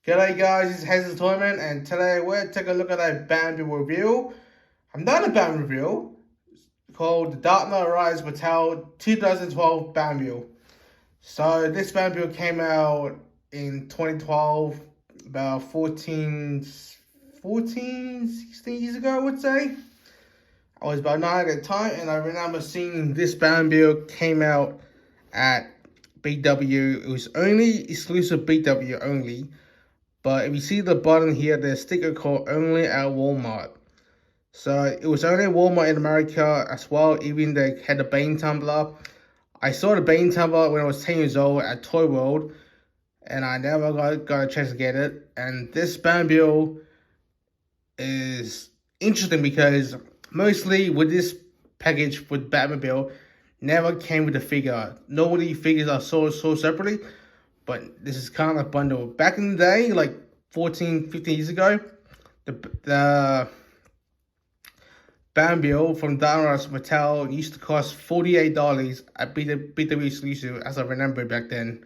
G'day guys, it's Hazel Toyman, and today we're taking a look at a Batmobile review. I'm done a Batman review called the Batman Mattel 2012 Batmobile. So this Batmobile came out in 2012, about 16 years ago, I would say. I was about 9 at the time, and I remember seeing this Batmobile came out at BW. It was only exclusive BW only. But if you see the button here, there's a sticker called only at Walmart. So it was only at Walmart in America as well, even they had the Bane tumbler. I saw the Bane tumbler when I was 10 years old at Toy World, and I never got a chance to get it. And this Batmobile is interesting because mostly with this package with Batmobile, never came with a figure. Normally figures are sold separately. But this is kind of a bundle. Back in the day, like 14, 15 years ago, the Batmobile from Batman Mattel used to cost $48 at BW exclusive, as I remember back then.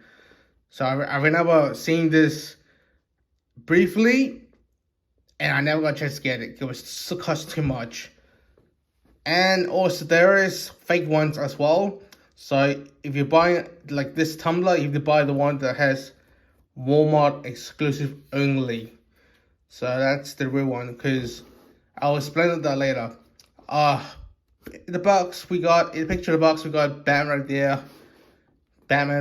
So I remember seeing this briefly, and I never got a chance to get it. It was cost too much. And also there is fake ones as well. So if you're buying like this tumbler, you have to buy the one that has Walmart exclusive only. So that's the real one, because I'll explain that later. In the box we got, in the picture of the box we got Batman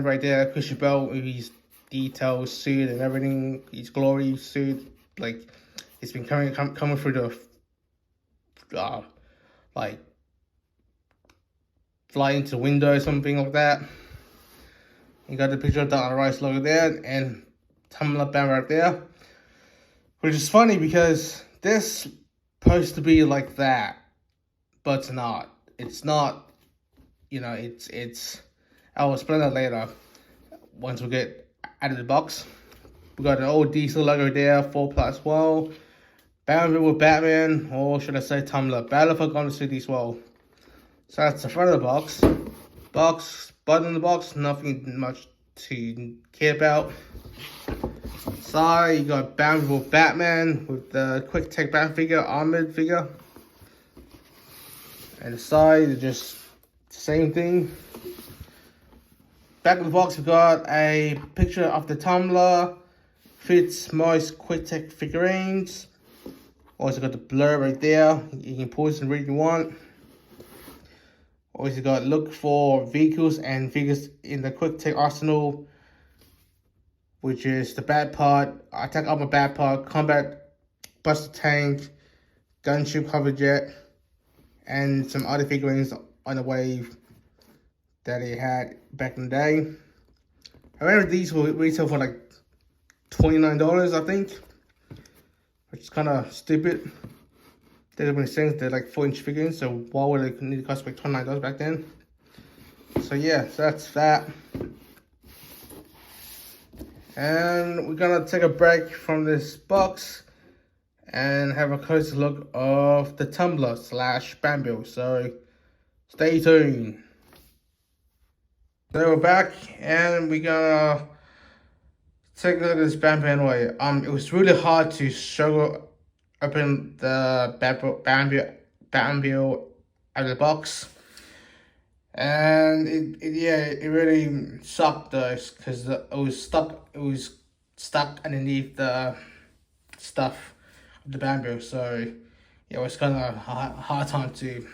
right there, Christian Bale with his detailed suit and everything, his glory suit, like it's been coming through the like fly into the window or something like that. You got the picture of the Rice logo there and tumbler band right there. Which is funny because this supposed to be like that, but it's not. It's not, it's I'll explain that later once we get out of the box. We got an old diesel logo there, 4+ well. Batman with Batman, or should I say tumbler, Battle for Gotham City as well. So that's the front of the box. Button in the box, nothing much to care about. Side, you got Batman with Batman with the quick tech Batman figure, armored figure. And the side is just the same thing. Back of the box, we got a picture of the tumbler, fits most quick tech figurines. Also got the blur right there. You can pause and read if you want. Also got look for vehicles and figures in the quick tech arsenal, which is the Batpod, attack armor Batpod, combat buster tank, gunship hover jet, and some other figurines on the wave that they had back in the day. I remember these will retail for like $29, I think, which is kind of stupid. Doesn't make sense. They're like 4-inch figurines, so why would they need to cost like $29 back then? So yeah, so that's that. And we're gonna take a break from this box and have a closer look of the tumbler / Batmobile. So stay tuned. So we're back and we're gonna take a look at this Batmobile anyway. It was really hard to open the Batmobile out of the box, and it really sucked though, because it was stuck underneath the stuff of the Batmobile. So yeah, it was kind of a hard time to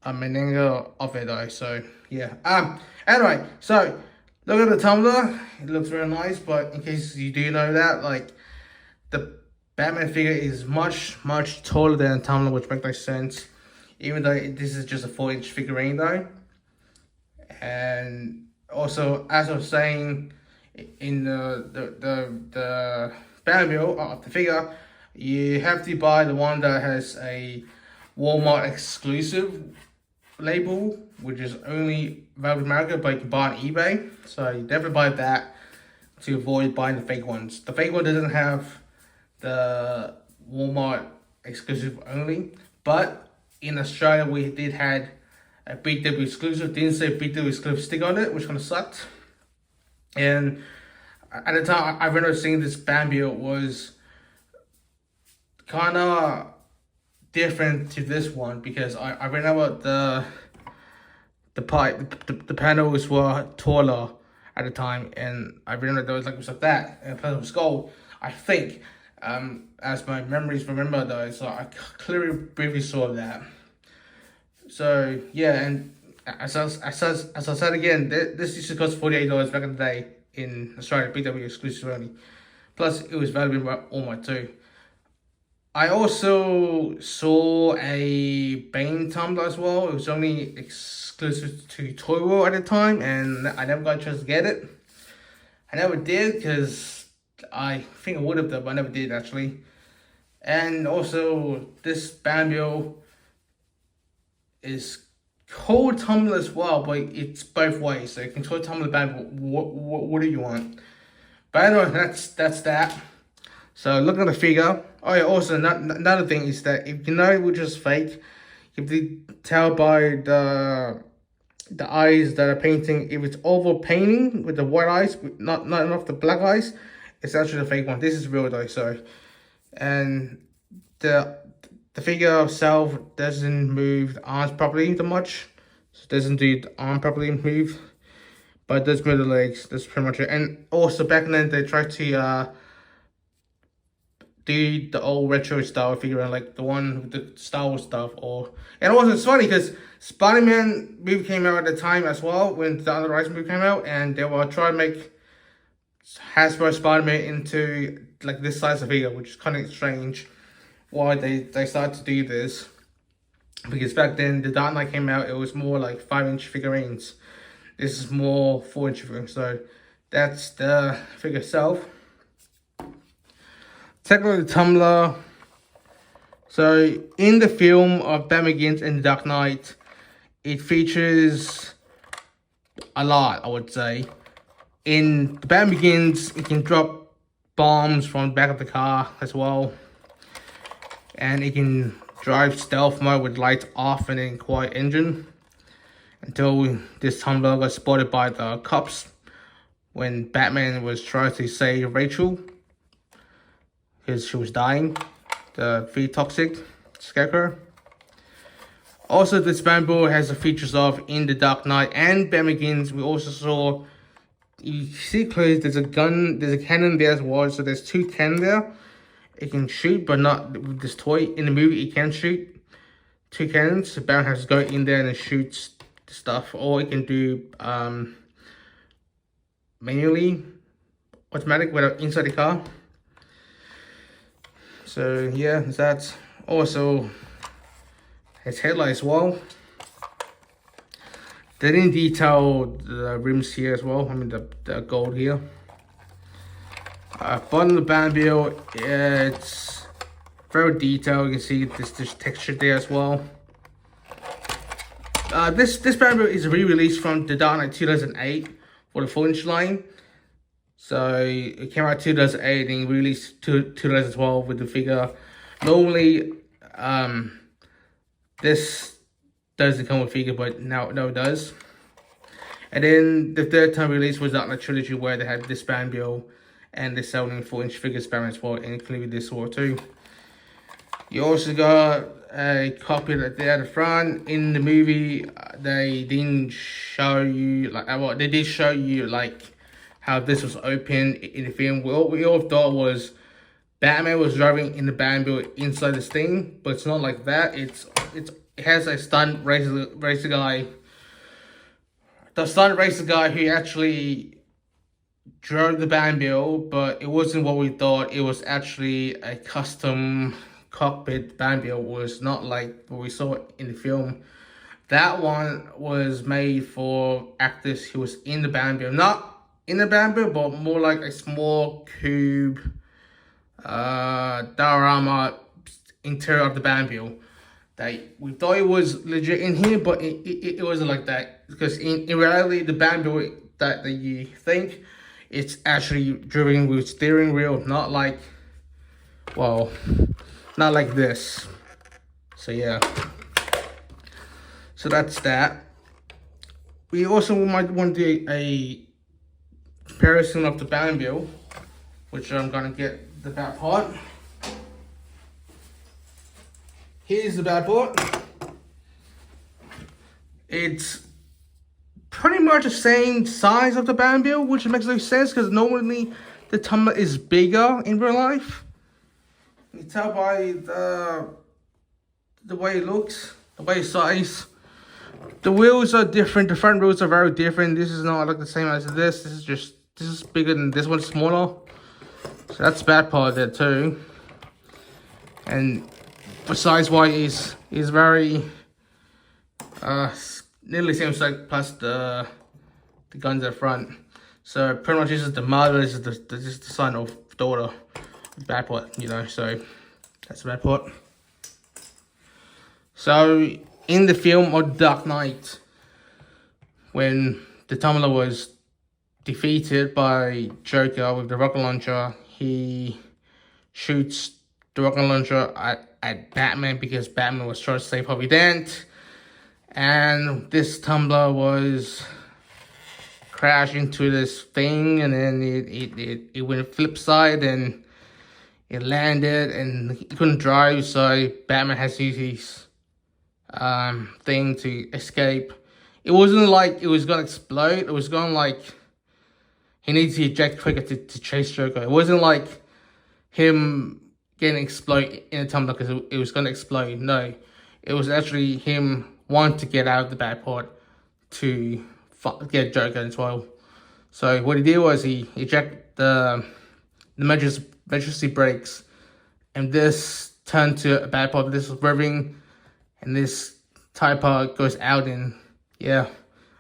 maneuver of it though. So yeah. Anyway, so look at the tumbler. It looks very nice, but in case you do know that, like, the Batman figure is much taller than a tumbler, which makes no sense. Even though this is just a 4-inch figurine though. And also, as I was saying, in the Batmobile of the figure, you have to buy the one that has a Walmart exclusive label, which is only available in America, but you can buy on eBay. So you definitely buy that to avoid buying the fake ones. The fake one doesn't have the Walmart exclusive only, but in Australia we did had a BW exclusive. Didn't say BW exclusive stick on it, which kind of sucked. And at the time I remember seeing this Batmobile was kind of different to this one, because I remember the panels were taller at the time, and I remember there was like that, and plus it was gold, I think, as my memories remember though, so I clearly briefly saw that. So yeah, and as I said again, this used to cost $48 back in the day in Australia, BW exclusive only. Plus it was valuable by Walmart too. I also saw a Bane tumbler as well. It was only exclusive to Toy World at the time, and I never got a chance to get it. I never did, because I think I would have done, but I never did actually. And also, this Batmobile is called tumbler as well, but it's both ways. So you can call it tumbler, Batmobile. What do you want? But anyway, that's that. So looking at the figure. Oh yeah, also another thing is that if you know which is fake, you can tell by the eyes that are painting. If it's over painting with the white eyes, not enough the black eyes, it's actually the fake one. This is real though. So, and the figure itself doesn't move the arms properly that much. So it doesn't do the arm properly move, but it does move the legs. That's pretty much it. And also back then they tried to do the old retro style figure, like the one with the Star Wars stuff. And also it's funny because Spider-Man movie came out at the time as well, when the Dark Rise movie came out, and they were trying to make Hasbro Spider-Man into like this size of figure, which is kind of strange why they started to do this, because back then the Dark Knight came out, it was more like 5-inch figurines. This is more 4-inch figurines. So that's the figure itself. Technically, the tumbler. So in the film of Batman Begins and The Dark Knight, it features a lot, I would say. In the Batman Begins, it can drop bombs from the back of the car as well, and it can drive stealth mode with lights off and then quiet engine, until this tumbler got spotted by the cops when Batman was trying to save Rachel because she was dying, the free toxic scarecrow. Also, this Batmobile has the features of in The Dark Knight and Batman Begins. We also saw, you see clearly there's a gun, there's a cannon there as well. So there's two cannons there. It can shoot, but not with this toy. In the movie, it can shoot two cannons. So Batman has to go in there and it shoots the stuff. Or it can do manually, automatic, without inside the car. So yeah, that's also his headlight as well. They didn't detail the rims here as well. I mean the gold here. Bottom of the Batmobile, it's very detailed. You can see this texture there as well. This Batmobile is re-released from The Dark Knight 2008 for the 4-inch line. So it came out 2008 and released 2012 with the figure. Normally, this doesn't come with figure, but now it does. And then the third time release was Dark Knight Trilogy, where they had this Batmobile and they're selling 4-inch figures Batman as well, including this one too. You also got a copy right there at the front. In the movie, they didn't show you well, they did show you like how this was open in the film. We all thought was Batman was driving in the Batmobile inside this thing, but it's not like that. It has a stunt racer guy. The stunt racer guy who actually drove the Batmobile, but it wasn't what we thought. It was actually a custom cockpit Batmobile. It was not like what we saw in the film. That one was made for actors who was in the Batmobile, not in the Batmobile, but more like a small cube diorama interior of the Batmobile. We thought it was legit in here, but it wasn't like that, because in reality the Batmobile that you think, it's actually driven with steering wheel, not like, well, not like this. So yeah, so that's that. We also might want to do a comparison of the Batmobile, which I'm gonna get the Batpod. Here's the Batpod. It's pretty much the same size of the Batmobile, which makes no sense because normally the tumbler is bigger in real life. You can tell by the way it looks, the way it's sized. The wheels are different. The front wheels are very different. This is not like the same as this. This is bigger than this one, smaller. So that's Batpod there too. And for size wise is very nearly same size plus the guns at front. So pretty much this is the mother, this is the son of daughter of Batpod, you know. So that's Batpod. So in the film of Dark Knight, when the Tumbler was defeated by Joker with the rocket launcher, he shoots the rocket launcher at Batman because Batman was trying to save Harvey Dent. And this Tumbler was crashed into this thing, and then it went flip side and it landed, and he couldn't drive, so Batman has to use his thing to escape. It wasn't like it was gonna explode. It was going like he needs to eject quicker to chase Joker. It wasn't like him getting explode in a tumbler because it was gonna explode. No, it was actually him wanting to get out of the Batpod to get Joker as well. So what he did was he ejected the emergency brakes, and this turned to a Batpod. This was revving, and this typer goes out, and yeah,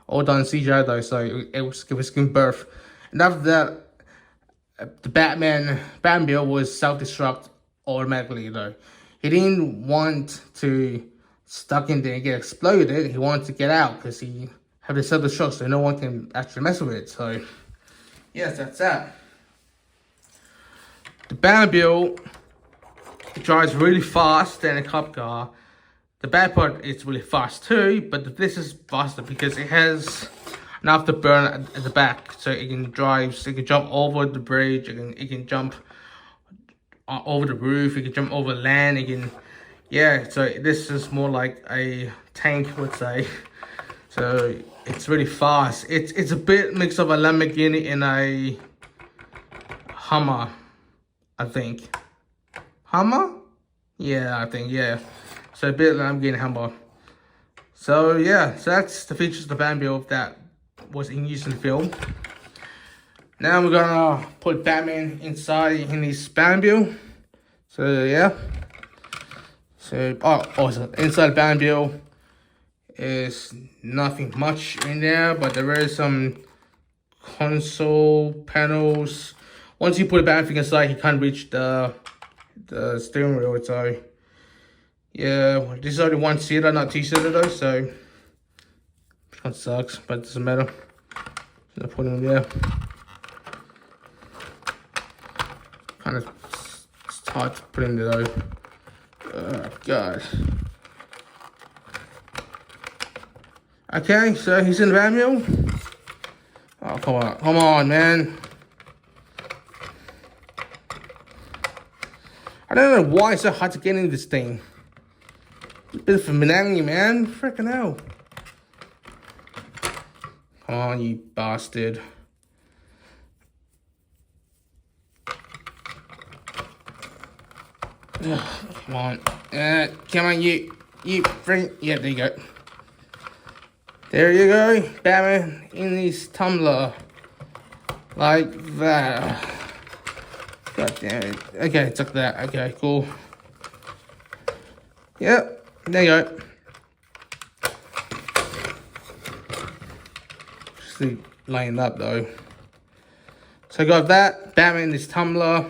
all done CGI though, so it was giving birth. And after that, the Batmobile was self-destruct automatically though. He didn't want to stuck in there and get exploded. He wanted to get out because he had the self-destruct, so no one can actually mess with it. So yes, that's that. The Batmobile drives really fast than a cop car. The Batpod is really fast too, but this is faster because it has an afterburner at the back, so it can drive. So it can jump over the bridge. It can jump over the roof. It can jump over land. It can, yeah. So this is more like a tank, I would say. So it's really fast. It's a bit mix of a Lamborghini and a Hummer, I think. Hummer? Yeah, I think, yeah. So a bit Lamborghini Hummer. So yeah, so that's the features of the Batmobile that was in use in the film. Now we're gonna put Batman inside in his Batmobile. So yeah. So also inside Batmobile is nothing much in there, but there is some console panels. Once you put a Batman inside, he can't reach the steering wheel. So yeah, this is only one seater, not two seater though. So which one sucks, but it doesn't matter. So I put it in there. Kind of it's hard to put in there though. Oh god. Okay, so he's in the Batmobile. Oh, come on, man. I don't know why it's so hard to get into this thing. It's a bit of a menang, man. Freaking hell. Come on, you bastard. Ugh, come on. Come on, you freaking. Yeah, there you go. There you go, Batman in his tumbler. Like that. God damn it. Okay, took that. Okay, cool. Yep, there you go. Just laying up though. So I got that, Batman in his tumbler.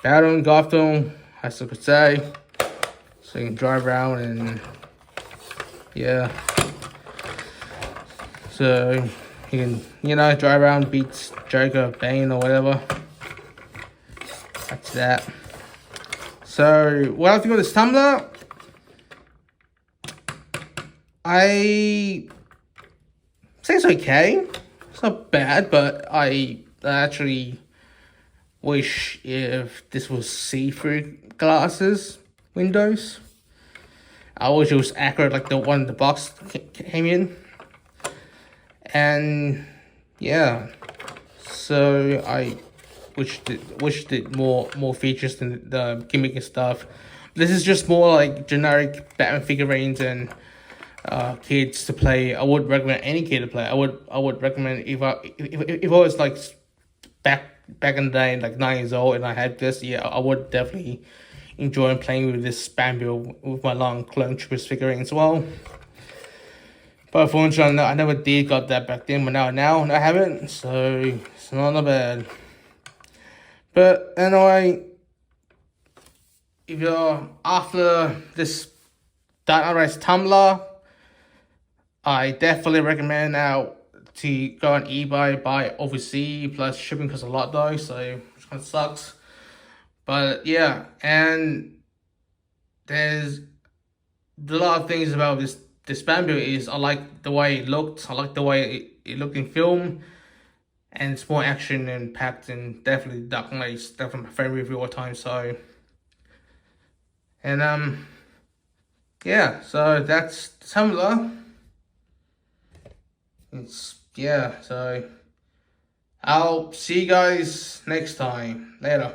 Battle in Gotham, as I could say. So you can drive around and yeah. So you can, you know, drive around, beat Joker, Bane, or whatever. That's that. So what I think of this tumbler, I say it's okay. It's not bad, but I actually wish if this was see-through glasses windows. I wish it was accurate like the one the box came in. And yeah, so I wished it more features than the gimmick and stuff. This is just more like generic Batman figurines and kids to play. I would recommend any kid to play. I would recommend if I was like back in the day, like 9 years old, and I had this, yeah, I would definitely enjoy playing with this Batmobile with my long Clone Troopers figurine as well. But unfortunately, I never did got that back then, but now I haven't, so it's not bad. But anyway, if you're after this Dark Knight's Tumblr, I definitely recommend now to go on eBay, buy overseas, plus shipping costs a lot though, so which kind of sucks. But yeah, and there's a lot of things about this Batmobile is I like the way it looked, I like the way it looked in film, and it's more action and packed, and definitely Dark Knight's definitely my favorite of all time. So, and yeah, so that's Tumblr. So I'll see you guys next time. Later.